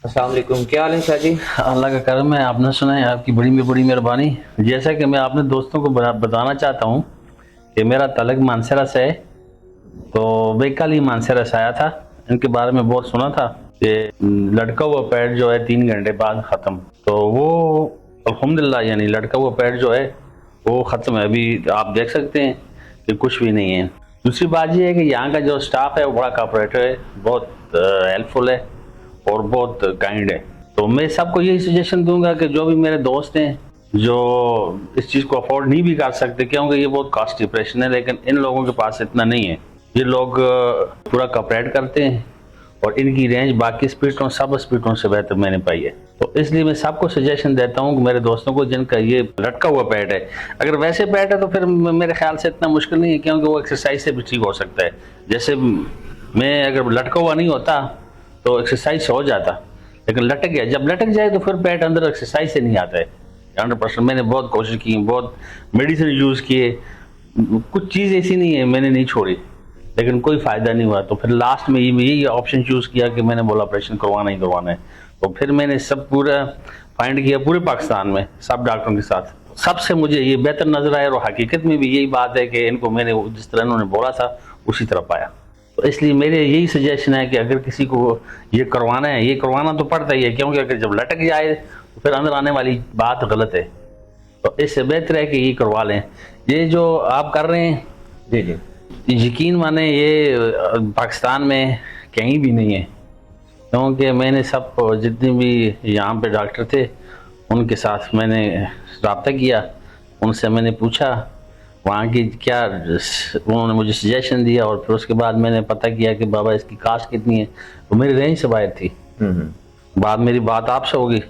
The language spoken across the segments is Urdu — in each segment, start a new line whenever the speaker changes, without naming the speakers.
السلام علیکم، کیا حال ہے شاہ جی؟
اللہ کا کرم ہے. آپ نے سنا ہے آپ کی بڑی میں بڑی مہربانی. جیسا کہ میں اپنے دوستوں کو بتانا چاہتا ہوں کہ میرا تعلق مانسہرہ سے ہے. تو میں کل ہی مانسہرہ سے آیا تھا. ان کے بارے میں بہت سنا تھا کہ لٹکا ہوا پیڈ جو ہے 3 گھنٹے بعد ختم. تو وہ الحمدللہ یعنی لٹکا ہوا پیڈ جو ہے وہ ختم ہے. ابھی آپ دیکھ سکتے ہیں کہ کچھ بھی نہیں ہے. دوسری بات یہ ہے کہ یہاں کا جو سٹاف ہے وہ بڑا کوآپریٹو ہے, بہت ہیلپ فل ہے اور بہت کائنڈ ہے. تو میں سب کو یہی سجیشن دوں گا کہ جو بھی میرے دوست ہیں جو اس چیز کو افورڈ نہیں بھی کر سکتے, کیونکہ یہ بہت کاسٹ آپریشن ہے, لیکن ان لوگوں کے پاس اتنا نہیں ہے. یہ لوگ پورا کوآپریٹ کرتے ہیں اور ان کی رینج باقی اسپیڈوں سب اسپیڈوں سے بہتر میں نے پائی ہے. تو اس لیے میں سب کو سجیشن دیتا ہوں کہ میرے دوستوں کو جن کا یہ لٹکا ہوا پیڈ ہے, اگر ویسے پیڈ ہے تو پھر میرے خیال سے اتنا مشکل نہیں ہے, کیونکہ وہ ایکسرسائز سے بھی ٹھیک ہو سکتا ہے. جیسے میں اگر لٹکا ہوا نہیں ہوتا تو ایکسرسائز سے ہو جاتا, لیکن لٹک گیا, جب لٹک جائے تو پھر پیٹ اندر ایکسرسائز سے نہیں آتا ہے 100%. میں نے بہت کوشش کی, بہت میڈیسن یوز کیے, کچھ چیز ایسی نہیں ہے میں نے نہیں چھوڑی, لیکن کوئی فائدہ نہیں ہوا. تو پھر لاسٹ میں یہی آپشن چوز کیا کہ میں نے بولا آپریشن کروانا ہی کروانا ہے. تو پھر میں نے سب پورا فائنڈ کیا پورے پاکستان میں سب ڈاکٹروں کے ساتھ, سب سے مجھے یہ بہتر نظر آیا. اور حقیقت میں بھی یہی بات ہے کہ ان کو میں نے جس طرح انہوں نے بولا تھا اسی طرح پایا. تو اس لیے میرے یہی سجیشن ہے کہ اگر کسی کو یہ کروانا ہے, یہ کروانا تو پڑتا ہی ہے, کیونکہ اگر جب لٹک جائے تو پھر اندر آنے والی بات غلط ہے. تو اس سے بہتر ہے کہ یہ کروا لیں. یہ جو آپ کر رہے ہیں
جی جی,
یقین مانیں یہ پاکستان میں کہیں بھی نہیں ہے, کیونکہ میں نے سب جتنے بھی یہاں پہ ڈاکٹر تھے ان کے ساتھ میں نے رابطہ کیا, ان سے میں نے پوچھا وہاں کی کیا, انہوں نے مجھے سجیشن دیا, اور پھر اس کے بعد میں نے پتہ کیا کہ بابا اس کی کاسٹ کتنی ہے, وہ میری رینج سے باہر تھی. بعد میری بات آپ سے ہوگی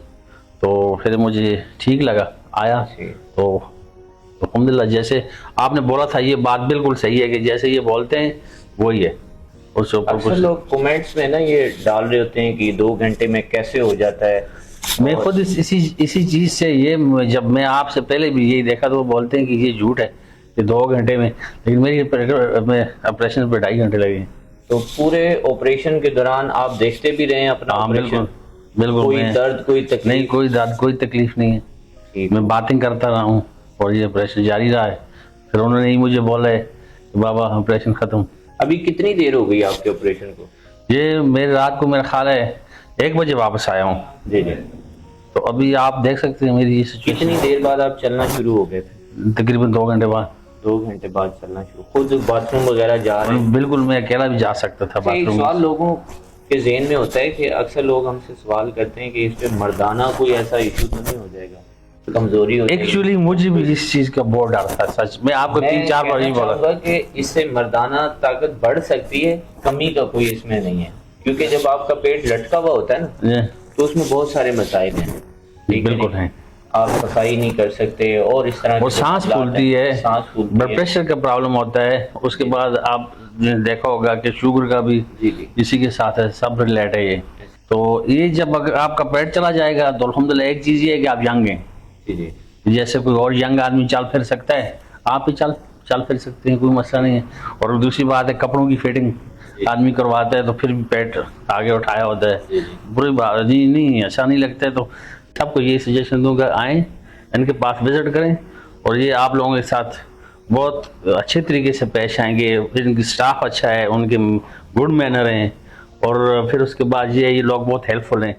تو پھر مجھے ٹھیک لگا, آیا. تو الحمدللہ جیسے آپ نے بولا تھا یہ بات بالکل صحیح ہے کہ جیسے یہ بولتے ہیں وہی ہے. اس سے اوپر
اکثر لوگ کومنٹس میں نا یہ ڈال رہے ہوتے ہیں کہ 2 گھنٹے میں کیسے ہو جاتا ہے.
میں خود اسی چیز سے یہ جب میں آپ سے پہلے بھی یہی دیکھا تو وہ بولتے ہیں کہ یہ جھوٹ ہے کہ 2 گھنٹے میں, لیکن میری آپریشن پہ 2.5 گھنٹے لگے.
تو پورے آپریشن کے دوران آپ دیکھتے بھی رہے ہیں اپنا آپریشن؟
بالکل
کوئی درد کوئی تکلیف
نہیں, کوئی درد کوئی تکلیف نہیں ہے. میں باتیں کرتا رہا ہوں اور یہ آپریشن جاری رہا ہے. پھر انہوں نے ہی مجھے بولا ہے کہ بابا آپریشن ختم.
ابھی کتنی دیر ہو گئی آپ کے آپریشن کو؟
یہ میرے رات کو میرا خیال ہے 1 بجے واپس آیا ہوں.
جی جی,
تو ابھی آپ دیکھ سکتے ہیں میری یہ سچویشن.
کتنی دیر بعد آپ چلنا شروع ہو گئے تھے؟
تقریباً 2 گھنٹے بعد.
2 گھنٹے بعد چلنا شروع, خود باتھ روم وغیرہ جا رہے ہیں؟
بالکل, میں اکیلا بھی جا سکتا تھا باتھ
ایک
روم.
سوال لوگوں کے ذہن میں ہوتا ہے کہ اکثر لوگ ہم سے سوال کرتے ہیں کہ اس پہ مردانہ کوئی ایسا ایشو تو نہیں ہو جائے گا, کمزوری ہو جائے گی؟
ایکچولی مجھے بھی اس چیز کا بہت ڈر تھا سچ. میں آپ کو 3-4 بار یہ بولا
کہ اس سے مردانہ طاقت بڑھ سکتی ہے, کمی کا کوئی اس میں نہیں ہے, کیونکہ جب آپ کا پیٹ لٹکا ہوا ہوتا ہے نا تو اس میں بہت سارے مسائل ہیں.
بالکل ہیں,
آپ صفائی نہیں کر سکتے اور اس طرح
وہ سانس پھولتی ہے, بلڈ پریشر کا پرابلم ہوتا ہے. اس کے بعد آپ نے دیکھا ہوگا کہ شوگر کا بھی اسی کے ساتھ ہے, سب ریلیٹ ہے یہ. تو یہ جب اگر آپ کا پیٹ چلا جائے گا تو الحمدللہ ایک چیز یہ ہے کہ آپ ینگ ہیں. جیسے کوئی اور ینگ آدمی چل پھر سکتا ہے, آپ بھی چل پھر سکتے ہیں, کوئی مسئلہ نہیں ہے. اور دوسری بات ہے کپڑوں کی فٹنگ آدمی کرواتا ہے تو پھر بھی پیٹ آگے اٹھایا ہوتا ہے, بری بات نہیں, اچھا نہیں لگتا ہے. تو سب کو یہ سجیشن دوں گا آئیں ان کے پاس وزٹ کریں, اور یہ آپ لوگوں کے ساتھ بہت اچھے طریقے سے پیش آئیں گے. ان کی سٹاف اچھا ہے, ان کے گڈ مینر ہیں, اور پھر اس کے بعد یہ لوگ بہت ہیلپ فل ہیں.